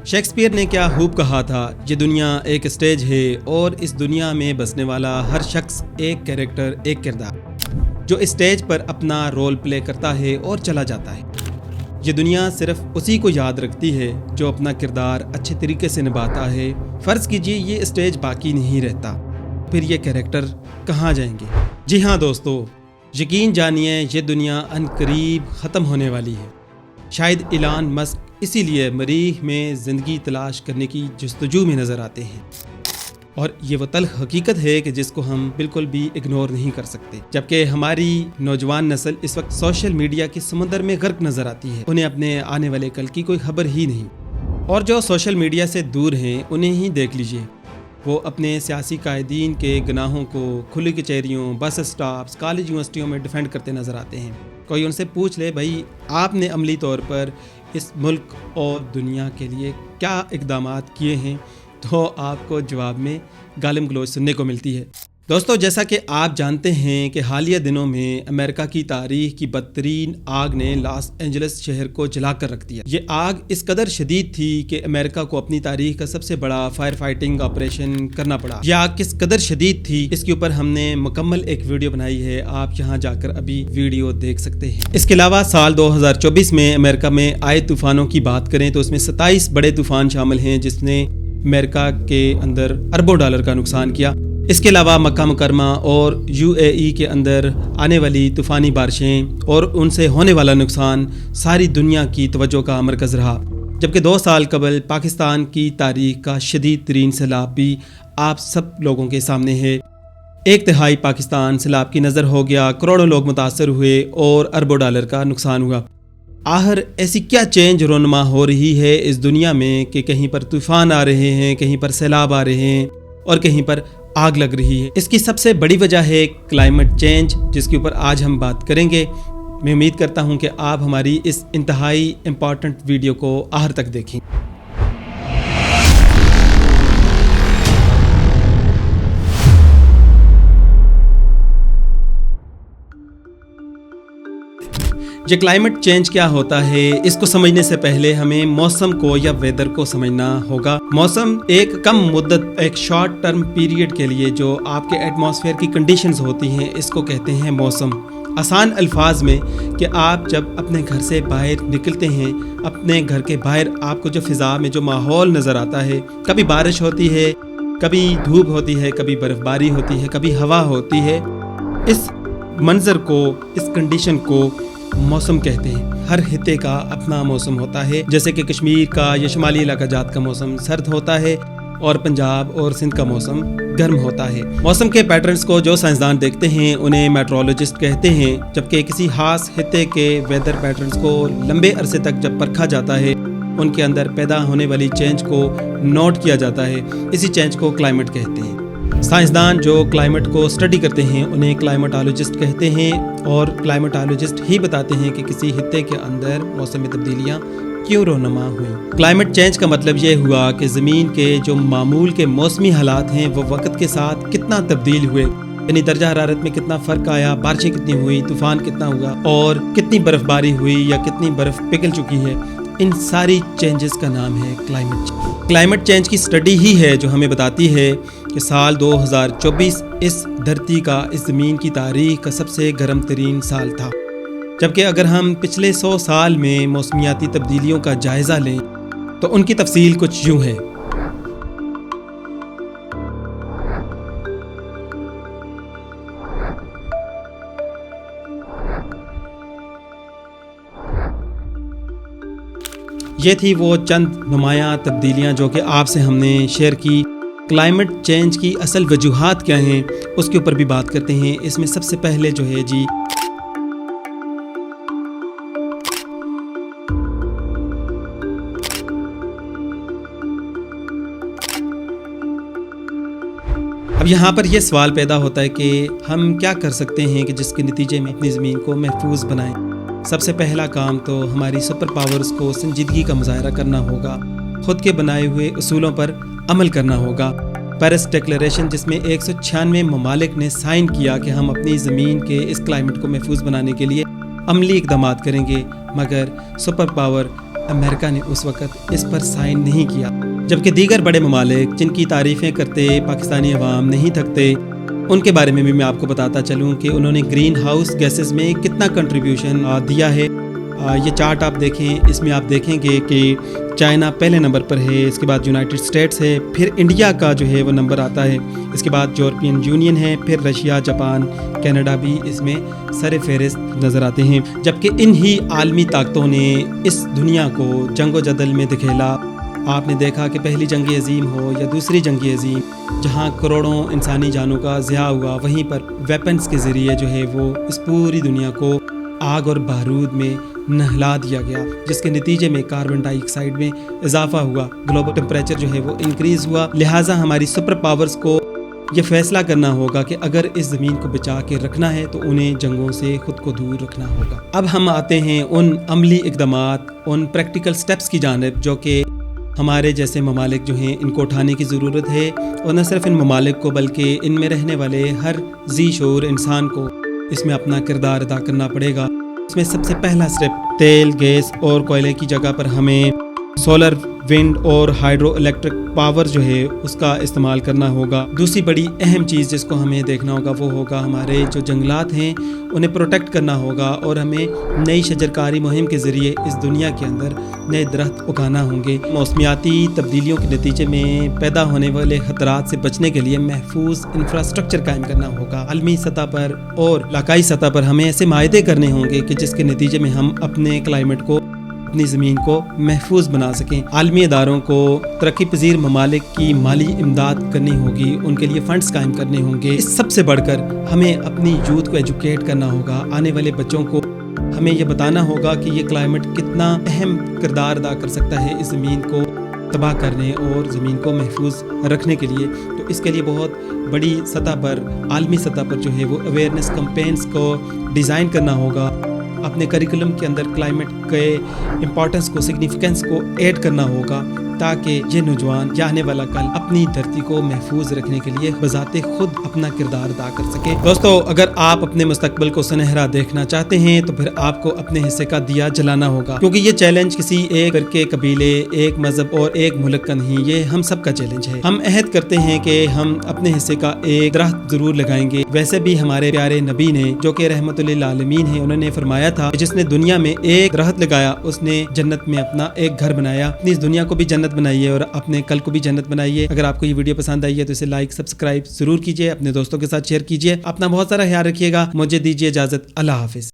Shakespeare نے کیا خوب کہا تھا، یہ دنیا ایک اسٹیج ہے اور اس دنیا میں بسنے والا ہر شخص ایک کیریکٹر، ایک کردار، جو اسٹیج پر اپنا رول پلے کرتا ہے اور چلا جاتا ہے۔ یہ دنیا صرف اسی کو یاد رکھتی ہے جو اپنا کردار اچھے طریقے سے نبھاتا ہے۔ فرض کیجئے یہ اسٹیج باقی نہیں رہتا، پھر یہ کیریکٹر کہاں جائیں گے؟ جی ہاں دوستو، یقین جانیے یہ دنیا ان قریب ختم ہونے والی ہے۔ شاید ایلان مسک اسی لیے مریخ میں زندگی تلاش کرنے کی جستجو میں نظر آتے ہیں، اور یہ وہ تلخ حقیقت ہے کہ جس کو ہم بالکل بھی اگنور نہیں کر سکتے۔ جبکہ ہماری نوجوان نسل اس وقت سوشل میڈیا کے سمندر میں غرق نظر آتی ہے، انہیں اپنے آنے والے کل کی کوئی خبر ہی نہیں، اور جو سوشل میڈیا سے دور ہیں انہیں ہی دیکھ لیجئے، وہ اپنے سیاسی قائدین کے گناہوں کو کھلی کچہریوں، بس اسٹاپس، کالج یونیورسٹیوں میں ڈیفینڈ کرتے نظر آتے ہیں۔ کوئی ان سے پوچھ لے بھائی آپ نے عملی طور پر اس ملک اور دنیا کے لیے کیا اقدامات کیے ہیں، تو آپ کو جواب میں گالم گلوچ سننے کو ملتی ہے۔ دوستو، جیسا کہ آپ جانتے ہیں کہ حالیہ دنوں میں امریکہ کی تاریخ کی بدترین آگ نے لاس اینجلس شہر کو جلا کر رکھ دیا۔ یہ آگ اس قدر شدید تھی کہ امریکہ کو اپنی تاریخ کا سب سے بڑا فائر فائٹنگ آپریشن کرنا پڑا۔ یہ آگ کس قدر شدید تھی اس کے اوپر ہم نے مکمل ایک ویڈیو بنائی ہے، آپ یہاں جا کر ابھی ویڈیو دیکھ سکتے ہیں۔ اس کے علاوہ سال 2024 میں امریکہ میں آئے طوفانوں کی بات کریں تو اس میں 27 بڑے طوفان شامل ہیں جس نے امریکہ کے اندر اربوں ڈالر کا نقصان کیا۔ اس کے علاوہ مکہ مکرمہ اور UAE کے اندر آنے والی طوفانی بارشیں اور ان سے ہونے والا نقصان ساری دنیا کی توجہ کا مرکز رہا، جبکہ 2 سال قبل پاکستان کی تاریخ کا شدید ترین سیلاب بھی آپ سب لوگوں کے سامنے ہے۔ 1/3 پاکستان سیلاب کی نظر ہو گیا، کروڑوں لوگ متاثر ہوئے اور اربوں ڈالر کا نقصان ہوا۔ آخر ایسی کیا چینج رونما ہو رہی ہے اس دنیا میں کہ کہیں پر طوفان آ رہے ہیں، کہیں پر سیلاب آ رہے ہیں اور کہیں پر آگ لگ رہی ہے؟ اس کی سب سے بڑی وجہ ہے کلائمیٹ چینج، جس کے اوپر آج ہم بات کریں گے۔ میں امید کرتا ہوں کہ آپ ہماری اس انتہائی امپورٹنٹ ویڈیو کو آخر تک دیکھیں۔ یہ کلائمیٹ چینج کیا ہوتا ہے، اس کو سمجھنے سے پہلے ہمیں موسم کو یا ویدر کو سمجھنا ہوگا۔ موسم ایک کم مدت، ایک شارٹ ٹرم پیریڈ کے لیے جو آپ کے ایٹماسفیئر کی کنڈیشنز ہوتی ہیں، اس کو کہتے ہیں موسم۔ آسان الفاظ میں کہ آپ جب اپنے گھر سے باہر نکلتے ہیں، اپنے گھر کے باہر آپ کو جو فضا میں جو ماحول نظر آتا ہے، کبھی بارش ہوتی ہے، کبھی دھوپ ہوتی ہے، کبھی برف باری ہوتی ہے، کبھی ہوا ہوتی ہے، اس منظر کو، اس کنڈیشن کو موسم کہتے ہیں۔ ہر خطے کا اپنا موسم ہوتا ہے، جیسے کہ کشمیر کا یا شمالی علاقہ جات کا موسم سرد ہوتا ہے اور پنجاب اور سندھ کا موسم گرم ہوتا ہے۔ موسم کے پیٹرنز کو جو سائنسدان دیکھتے ہیں انہیں میٹرولوجسٹ کہتے ہیں، جبکہ کسی خاص خطے کے ویدر پیٹرنز کو لمبے عرصے تک جب پرکھا جاتا ہے، ان کے اندر پیدا ہونے والی چینج کو نوٹ کیا جاتا ہے، اسی چینج کو کلائمیٹ کہتے ہیں۔ سائنسدان جو کلائمیٹ کو اسٹڈی کرتے ہیں انہیں کلائمیٹالوجسٹ کہتے ہیں، اور کلائمیٹالوجسٹ ہی بتاتے ہیں کہ کسی خطے کے اندر موسمی تبدیلیاں کیوں رونما ہوئیں۔ کلائمیٹ چینج کا مطلب یہ ہوا کہ زمین کے جو معمول کے موسمی حالات ہیں وہ وقت کے ساتھ کتنا تبدیل ہوئے، یعنی درجہ حرارت میں کتنا فرق آیا، بارشیں کتنی ہوئی، طوفان کتنا ہوا اور کتنی برف باری ہوئی یا کتنی برف پگھل چکی ہے۔ ان ساری چینجز کا نام ہے کلائمیٹ چینج۔ کلائمیٹ چینج کی اسٹڈی ہی ہے جو ہمیں بتاتی ہے کہ سال 2024 اس دھرتی کا، اس زمین کی تاریخ کا سب سے گرم ترین سال تھا، جبکہ اگر ہم پچھلے 100 سال میں موسمیاتی تبدیلیوں کا جائزہ لیں تو ان کی تفصیل کچھ یوں ہے۔ یہ تھی وہ چند نمایاں تبدیلیاں جو کہ آپ سے ہم نے شیئر کی۔ کلائمیٹ چینج کی اصل وجوہات کیا ہیں اس کے اوپر بھی بات کرتے ہیں۔ اس میں سب سے پہلے جو ہے جی اب یہاں پر یہ سوال پیدا ہوتا ہے کہ ہم کیا کر سکتے ہیں کہ جس کے نتیجے میں اپنی زمین کو محفوظ بنائیں۔ سب سے پہلا کام تو ہماری سپر پاورز کو سنجیدگی کا مظاہرہ کرنا ہوگا، خود کے بنائے ہوئے اصولوں پر عمل کرنا ہوگا۔ پیرس ڈیکلیریشن جس میں 196 ممالک نے سائن کیا کہ ہم اپنی زمین کے اس کلائمیٹ کو محفوظ بنانے کے لیے عملی اقدامات کریں گے، مگر سپر پاور امریکہ نے اس وقت اس پر سائن نہیں کیا، جبکہ دیگر بڑے ممالک جن کی تعریفیں کرتے پاکستانی عوام نہیں تھکتے، ان کے بارے میں بھی میں آپ کو بتاتا چلوں کہ انہوں نے گرین ہاؤس گیسز میں کتنا کنٹریبیوشن دیا ہے۔ یہ چارٹ آپ دیکھیں، اس میں آپ دیکھیں گے کہ چائنا پہلے نمبر پر ہے، اس کے بعد یونائٹڈ اسٹیٹس ہے، پھر انڈیا کا جو ہے وہ نمبر آتا ہے، اس کے بعد یورپین یونین ہے، پھر رشیا، جاپان، کینیڈا بھی اس میں سر فہرست نظر آتے ہیں، جبکہ ان ہی عالمی طاقتوں نے اس دنیا کو جنگ و جدل میں دکھیلا۔ آپ نے دیکھا کہ پہلی جنگ عظیم ہو یا دوسری جنگ عظیم، جہاں کروڑوں انسانی جانوں کا ضیاع ہوا، وہیں پر ویپنز کے ذریعے جو ہے وہ اس پوری دنیا کو آگ اور بارود میں نہلا دیا گیا، جس کے نتیجے میں کاربن ڈائی آکسائڈ میں اضافہ ہوا، گلوبل ٹیمپریچر جو ہے وہ انکریز ہوا۔ لہٰذا ہماری سپر پاورز کو یہ فیصلہ کرنا ہوگا کہ اگر اس زمین کو بچا کے رکھنا ہے تو انہیں جنگوں سے خود کو دور رکھنا ہوگا۔ اب ہم آتے ہیں ان عملی اقدامات، ان پریکٹیکل سٹیپس کی جانب جو کہ ہمارے جیسے ممالک جو ہیں ان کو اٹھانے کی ضرورت ہے، اور نہ صرف ان ممالک کو بلکہ ان میں رہنے والے ہر ذی شعور انسان کو اس میں اپنا کردار ادا کرنا پڑے گا۔ اس میں سب سے پہلا سٹیپ، تیل، گیس اور کوئلے کی جگہ پر ہمیں سولر، ونڈ اور ہائیڈرو الیکٹرک پاور جو ہے اس کا استعمال کرنا ہوگا۔ دوسری بڑی اہم چیز جس کو ہمیں دیکھنا ہوگا وہ ہوگا ہمارے جو جنگلات ہیں انہیں پروٹیکٹ کرنا ہوگا، اور ہمیں نئی شجرکاری مہم کے ذریعے اس دنیا کے اندر نئے درخت اگانا ہوں گے۔ موسمیاتی تبدیلیوں کے نتیجے میں پیدا ہونے والے خطرات سے بچنے کے لیے محفوظ انفراسٹرکچر قائم کرنا ہوگا۔ عالمی سطح پر اور علاقائی سطح پر ہمیں ایسے معاہدے کرنے ہوں گے کہ جس کے نتیجے میں ہم اپنے کلائمیٹ کو، اپنی زمین کو محفوظ بنا سکیں۔ عالمی اداروں کو ترقی پذیر ممالک کی مالی امداد کرنی ہوگی، ان کے لیے فنڈز قائم کرنے ہوں گے۔ اس سب سے بڑھ کر ہمیں اپنی یوتھ کو ایجوکیٹ کرنا ہوگا، آنے والے بچوں کو ہمیں یہ بتانا ہوگا کہ یہ کلائمیٹ کتنا اہم کردار ادا کر سکتا ہے اس زمین کو تباہ کرنے اور زمین کو محفوظ رکھنے کے لیے۔ تو اس کے لیے بہت بڑی سطح پر، عالمی سطح پر جو ہے وہ اویئرنیس کمپینز کو ڈیزائن کرنا ہوگا، اپنے کریکولم کے اندر کلائمیٹ کے امپورٹنس کو، سگنیفیکنس کو ایڈ کرنا ہوگا، تاکہ یہ نوجوان یا آنے والا کل اپنی دھرتی کو محفوظ رکھنے کے لیے بذات خود اپنا کردار ادا کر سکے۔ دوستو، اگر آپ اپنے مستقبل کو سنہرا دیکھنا چاہتے ہیں تو پھر آپ کو اپنے حصے کا دیا جلانا ہوگا، کیونکہ یہ چیلنج کسی ایک فرقے، قبیلے، ایک مذہب اور ایک ملک کا نہیں، یہ ہم سب کا چیلنج ہے۔ ہم عہد کرتے ہیں کہ ہم اپنے حصے کا ایک درخت ضرور لگائیں گے۔ ویسے بھی ہمارے پیارے نبی نے، جو کہ رحمت للعالمین ہیں، انہوں نے فرمایا تھا کہ جس نے دنیا میں ایک درخت لگایا اس نے جنت میں اپنا ایک گھر بنایا۔ اپنی اس دنیا کو بھی جنت بنائیے اور اپنے کل کو بھی جنت بنائیے۔ اگر آپ کو یہ ویڈیو پسند آئی ہے تو اسے لائک، سبسکرائب ضرور کیجیے، اپنے دوستوں کے ساتھ شیئر کیجیے۔ اپنا بہت سارا خیال رکھیے گا۔ مجھے دیجیے اجازت، اللہ حافظ۔